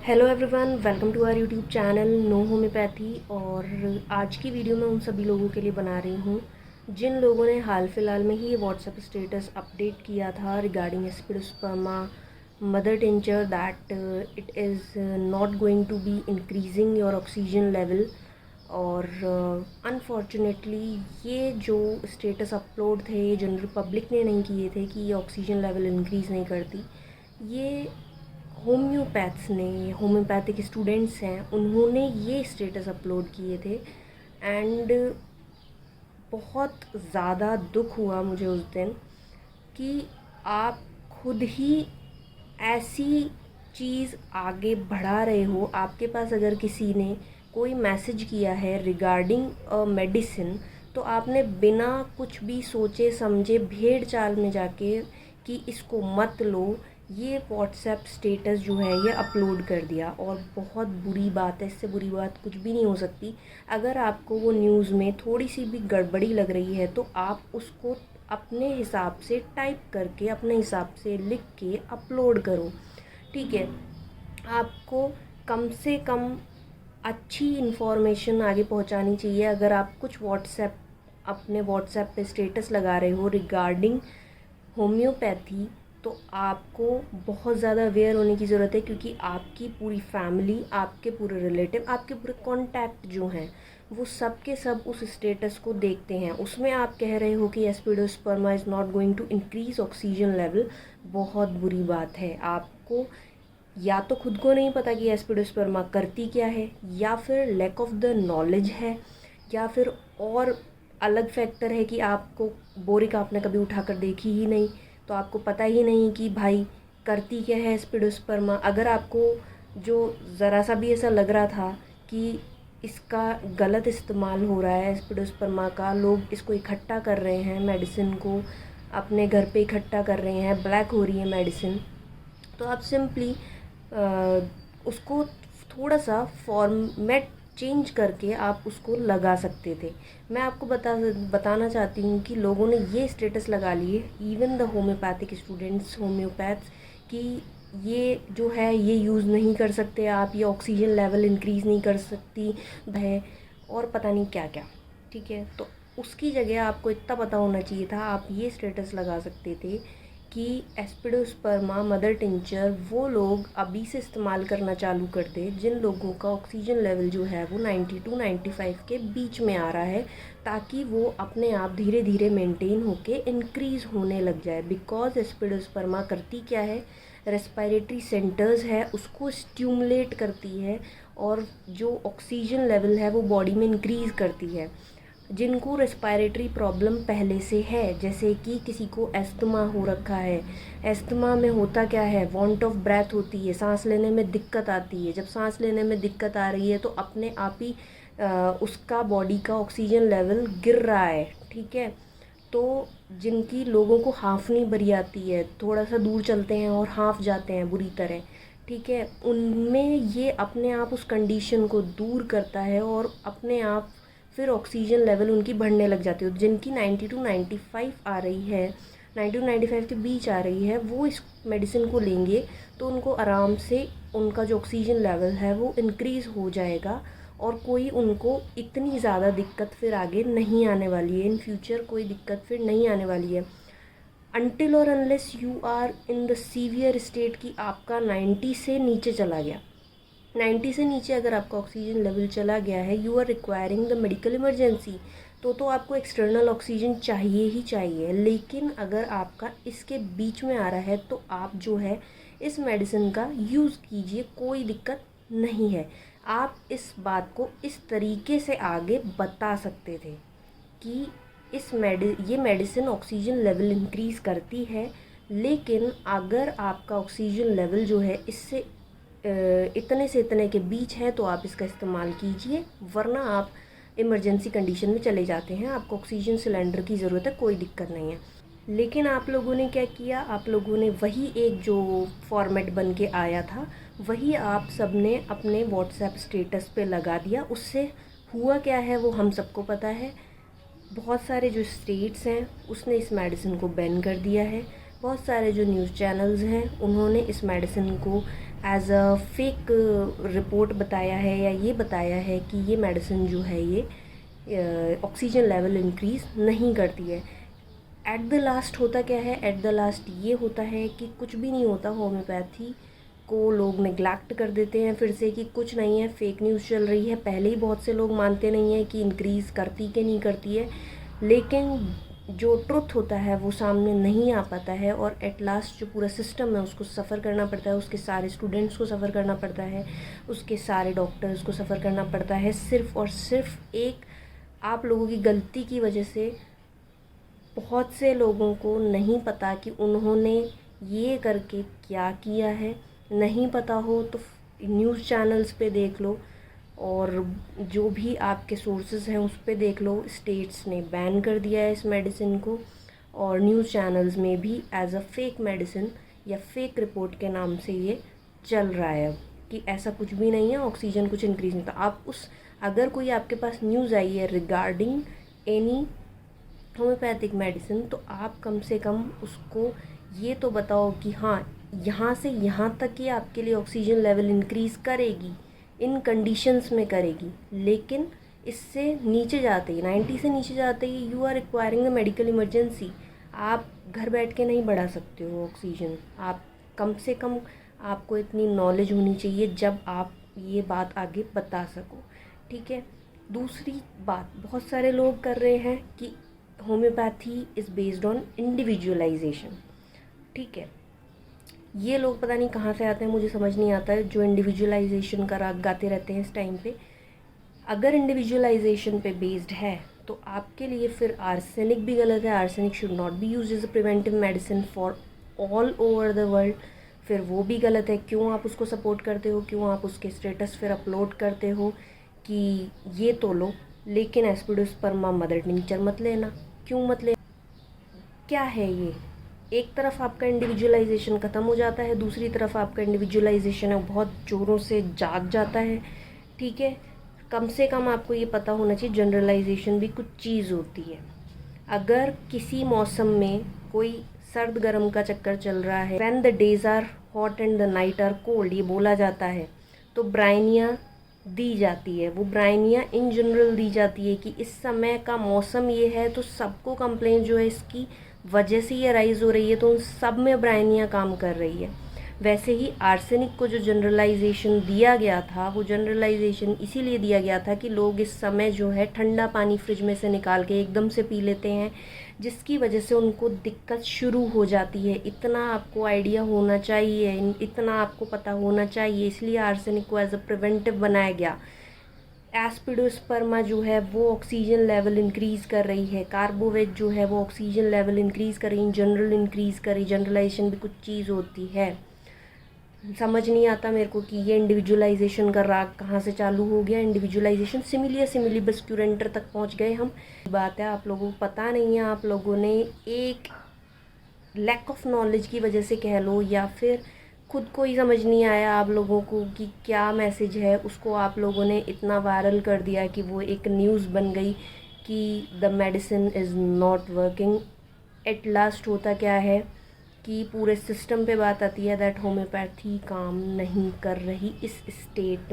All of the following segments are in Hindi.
Hello everyone, welcome to our YouTube channel know homeopathy. और आज की वीडियो मैं उन सभी लोगों के लिए बना रही हूँ जिन लोगों ने हाल फिलहाल में ही ये व्हाट्सएप स्टेटस अपडेट किया था regarding aspidosperma mother tincture that it is not going to be increasing your oxygen level. और अनफॉर्चुनेटली ये जो स्टेटस अपलोड थे ये जनरल पब्लिक ने नहीं किए थे कि ये ऑक्सीजन लेवल इंक्रीज़ नहीं करती। ये होम्योपैथ्स ने, होम्योपैथिक स्टूडेंट्स हैं, उन्होंने ये स्टेटस अपलोड किए थे। एंड बहुत ज़्यादा दुख हुआ मुझे उस दिन कि आप खुद ही ऐसी चीज़ आगे बढ़ा रहे हो। आपके पास अगर किसी ने कोई मैसेज किया है रिगार्डिंग अ मेडिसिन, तो आपने बिना कुछ भी सोचे समझे भेड़ चाल में जाके कि इसको मत लो, ये व्हाट्सएप स्टेटस जो है ये अपलोड कर दिया। और बहुत बुरी बात है, इससे बुरी बात कुछ भी नहीं हो सकती। अगर आपको वो न्यूज़ में थोड़ी सी भी गड़बड़ी लग रही है तो आप उसको अपने हिसाब से टाइप करके, अपने हिसाब से लिख के अपलोड करो, ठीक है। आपको कम से कम अच्छी इन्फॉर्मेशन आगे पहुंचानी चाहिए। अगर आप कुछ अपने व्हाट्सएप पे स्टेटस लगा रहे हो रिगार्डिंग होम्योपैथी, तो आपको बहुत ज़्यादा अवेयर होने की ज़रूरत है, क्योंकि आपकी पूरी फैमिली, आपके पूरे रिलेटिव, आपके पूरे कॉन्टैक्ट जो हैं वो सब के सब उस स्टेटस को देखते हैं। उसमें आप कह रहे हो कि aspidosperma is not going to increase oxygen level. बहुत बुरी बात है। आपको या तो खुद को नहीं पता कि एस्पिडोस्पर्मा करती क्या है, या फिर लैक ऑफ द नॉलेज है, या फिर और अलग फैक्टर है कि आपको बोरिक आपने कभी उठाकर देखी ही नहीं, तो आपको पता ही नहीं कि भाई करती क्या है एस्पिडोस्पर्मा। अगर आपको जो ज़रा सा भी ऐसा लग रहा था कि इसका गलत इस्तेमाल हो रहा है एस्पिडोस्पर्मा का, लोग इसको इकट्ठा कर रहे हैं, मेडिसिन को अपने घर पे इकट्ठा कर रहे हैं, ब्लैक हो रही है मेडिसिन, तो आप सिंपली उसको थोड़ा सा फॉर्मेट चेंज करके आप उसको लगा सकते थे। मैं आपको बताना चाहती हूँ कि लोगों ने ये स्टेटस लगा लिए, even the homeopathic students, homeopaths, कि ये जो है ये यूज़ नहीं कर सकते आप, ये ऑक्सीजन लेवल इंक्रीज़ नहीं कर सकती है, और पता नहीं क्या क्या, ठीक है। तो उसकी जगह आपको इतना पता होना चाहिए था, आप ये स्टेटस लगा सकते थे कि एस्पिडोस्पर्मा मदर टिंचर वो लोग अभी से इस्तेमाल करना चालू कर दे जिन लोगों का ऑक्सीजन लेवल जो है वो 90 टू 95 के बीच में आ रहा है, ताकि वो अपने आप धीरे धीरे मेंटेन होके इंक्रीज़ होने लग जाए। बिकॉज एस्पिडोस्पर्मा करती क्या है, रेस्पिरेटरी सेंटर्स है उसको स्टिमुलेट करती है, और जो ऑक्सीजन लेवल है वो बॉडी में इंक्रीज़ करती है। जिनको रेस्पिरेटरी प्रॉब्लम पहले से है, जैसे कि किसी को एस्थमा हो रखा है, एस्थमा में होता क्या है, वांट ऑफ ब्रेथ होती है, सांस लेने में दिक्कत आती है। जब सांस लेने में दिक्कत आ रही है तो अपने आप ही उसका बॉडी का ऑक्सीजन लेवल गिर रहा है, ठीक है। तो जिनकी लोगों को हाँफनी भरी आती है, थोड़ा सा दूर चलते हैं और हाँफ जाते हैं बुरी तरह, ठीक है, उनमें ये अपने आप उस कंडीशन को दूर करता है और अपने आप फिर ऑक्सीजन लेवल उनकी बढ़ने लग जाती है। जिनकी 90 टू 95 आ रही है, 90 टू 95 के बीच आ रही है, वो इस मेडिसिन को लेंगे तो उनको आराम से उनका जो ऑक्सीजन लेवल है वो इंक्रीज़ हो जाएगा, और कोई उनको इतनी ज़्यादा दिक्कत फिर आगे नहीं आने वाली है। इन फ्यूचर कोई दिक्कत फिर नहीं आने वाली है, अनटिल और unless you are in the severe state कि आपका 90 से नीचे चला गया। 90 से नीचे अगर आपका ऑक्सीजन लेवल चला गया है, you are requiring the medical emergency, तो आपको एक्सटर्नल ऑक्सीजन चाहिए ही चाहिए। लेकिन अगर आपका इसके बीच में आ रहा है तो आप जो है इस मेडिसिन का यूज़ कीजिए, कोई दिक्कत नहीं है। आप इस बात को इस तरीके से आगे बता सकते थे कि ये मेडिसिन ऑक्सीजन लेवल इंक्रीज़ करती है, लेकिन अगर आपका ऑक्सीजन लेवल जो है इससे इतने से इतने के बीच है तो आप इसका इस्तेमाल कीजिए, वरना आप इमरजेंसी कंडीशन में चले जाते हैं, आपको ऑक्सीजन सिलेंडर की ज़रूरत है, कोई दिक्कत नहीं है। लेकिन आप लोगों ने क्या किया, आप लोगों ने वही एक जो फॉर्मेट बन के आया था वही आप सब ने अपने व्हाट्सएप स्टेटस पे लगा दिया। उससे हुआ क्या है वो हम सबको पता है। बहुत सारे जो स्टेट्स हैं उसने इस मेडिसिन को बैन कर दिया है, बहुत सारे जो न्यूज़ चैनल्स हैं उन्होंने इस मेडिसिन को एज अ फेक रिपोर्ट बताया है या ये बताया है कि ये मेडिसिन जो है ये ऑक्सीजन लेवल इंक्रीज़ नहीं करती है। एट द लास्ट होता क्या है, एट द लास्ट ये होता है कि कुछ भी नहीं होता। होम्योपैथी को लोग निगलेक्ट कर देते हैं फिर से कि कुछ नहीं है, फेक न्यूज़ चल रही है। पहले ही बहुत से लोग मानते नहीं हैं कि इंक्रीज़ करती कि नहीं करती है, लेकिन जो ट्रुथ होता है वो सामने नहीं आ पाता है और एट लास्ट जो पूरा सिस्टम है उसको सफ़र करना पड़ता है, उसके सारे स्टूडेंट्स को सफ़र करना पड़ता है, उसके सारे डॉक्टर्स को सफ़र करना पड़ता है, सिर्फ़ और सिर्फ एक आप लोगों की गलती की वजह से। बहुत से लोगों को नहीं पता कि उन्होंने ये करके क्या किया है। नहीं पता हो तो न्यूज़ चैनल्स पे देख लो और जो भी आपके सोर्सेज हैं उस पे देख लो। स्टेट्स ने बैन कर दिया है इस मेडिसिन को और न्यूज़ चैनल्स में भी एज अ फेक मेडिसिन या फेक रिपोर्ट के नाम से ये चल रहा है कि ऐसा कुछ भी नहीं है, ऑक्सीजन कुछ इंक्रीज नहीं। तो आप उस अगर कोई आपके पास न्यूज़ आई है रिगार्डिंग एनी होम्योपैथिक मेडिसिन तो आप कम से कम उसको ये तो बताओ कि हाँ यहाँ से यहाँ तक ये आपके लिए ऑक्सीजन लेवल इंक्रीज़ करेगी, इन कंडीशंस में करेगी। लेकिन इससे नीचे जाते ही 90 से नीचे जाते ही you are requiring the medical emergency. आप घर बैठ के नहीं बढ़ा सकते हो ऑक्सीजन। आप कम से कम आपको इतनी नॉलेज होनी चाहिए जब आप ये बात आगे बता सको, ठीक है। दूसरी बात बहुत सारे लोग कर रहे हैं कि homeopathy is based on individualisation, ठीक है। ये लोग पता नहीं कहाँ से आते हैं, मुझे समझ नहीं आता है, जो इंडिविजुअलाइजेशन का राग गाते रहते हैं इस टाइम पे। अगर इंडिविजुअलाइजेशन पे बेस्ड है तो आपके लिए फिर आर्सेनिक भी गलत है। Arsenic should not be use as a preventive medicine for all over the world, फिर वो भी गलत है। क्यों आप उसको सपोर्ट करते हो, क्यों आप उसके स्टेटस फिर अपलोड करते हो कि ये तो लो, लेकिन एस्पिडोस्पर्मा मदर टिंचर मत लेना। क्यों मत लेना? क्या है ये? एक तरफ आपका इंडिविजुअलाइजेशन ख़त्म हो जाता है, दूसरी तरफ आपका इंडिविजुअलाइजेशन है बहुत ज़ोरों से जाग जाता है, ठीक है। कम से कम आपको ये पता होना चाहिए जनरलाइजेशन भी कुछ चीज़ होती है। अगर किसी मौसम में कोई सर्द गर्म का चक्कर चल रहा है, when the days are hot and the night are cold, ये बोला जाता है, तो ब्राइनिया दी जाती है। वो ब्राइनिया इन जनरल दी जाती है कि इस समय का मौसम ये है, तो सबको कंप्लेंट जो है इसकी वजह से ये राइज हो रही है, तो उन सब में ब्राइनिया काम कर रही है। वैसे ही आर्सेनिक को जो जनरलाइजेशन दिया गया था, वो जनरलाइजेशन इसीलिए दिया गया था कि लोग इस समय जो है ठंडा पानी फ्रिज में से निकाल के एकदम से पी लेते हैं, जिसकी वजह से उनको दिक्कत शुरू हो जाती है। इतना आपको आइडिया होना चाहिए, इतना आपको पता होना चाहिए, इसलिए आर्सेनिक को एज अ प्रिवेंटिव बनाया गया। एस्पिडोस्पर्मा जो है वो ऑक्सीजन लेवल इंक्रीज़ कर रही है, कार्बोवेट जो है वो ऑक्सीजन लेवल इंक्रीज़ कर रही है, जनरल इंक्रीज़ कर रही। जनरलाइजेशन भी कुछ चीज़ होती है। समझ नहीं आता मेरे को कि ये इंडिविजुअलाइजेशन का राग कहाँ से चालू हो गया। इंडिविजुअलाइजेशन सिमिली बस क्यूरेंटर तक पहुँच गए हम। बात है आप लोगों को पता नहीं है, आप लोगों ने एक लैक ऑफ नॉलेज की वजह से कह लो, या फिर खुद को ही समझ नहीं आया आप लोगों को कि क्या मैसेज है, उसको आप लोगों ने इतना वायरल कर दिया कि वो एक न्यूज़ बन गई कि the medicine is not working. At last होता क्या है कि पूरे सिस्टम पे बात आती है दैट होम्योपैथी काम नहीं कर रही। इस स्टेज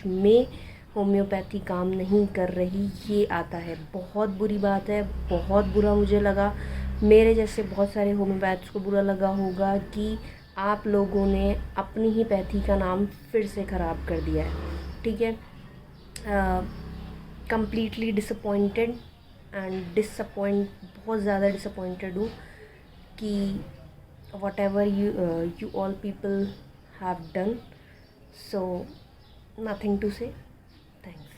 में होम्योपैथी काम नहीं कर रही, ये आता है। बहुत बुरी बात है, बहुत बुरा मुझे लगा। मेरे जैसे बहुत सारे होम्योपैथ्स को बुरा लगा होगा कि आप लोगों ने अपनी ही पैथी का नाम फिर से ख़राब कर दिया है, ठीक है। कंप्लीटली डिसअपॉइंटेड बहुत ज़्यादा डिसअपॉइंटेड हूँ कि whatever you all people have done, so nothing to say. Thanks.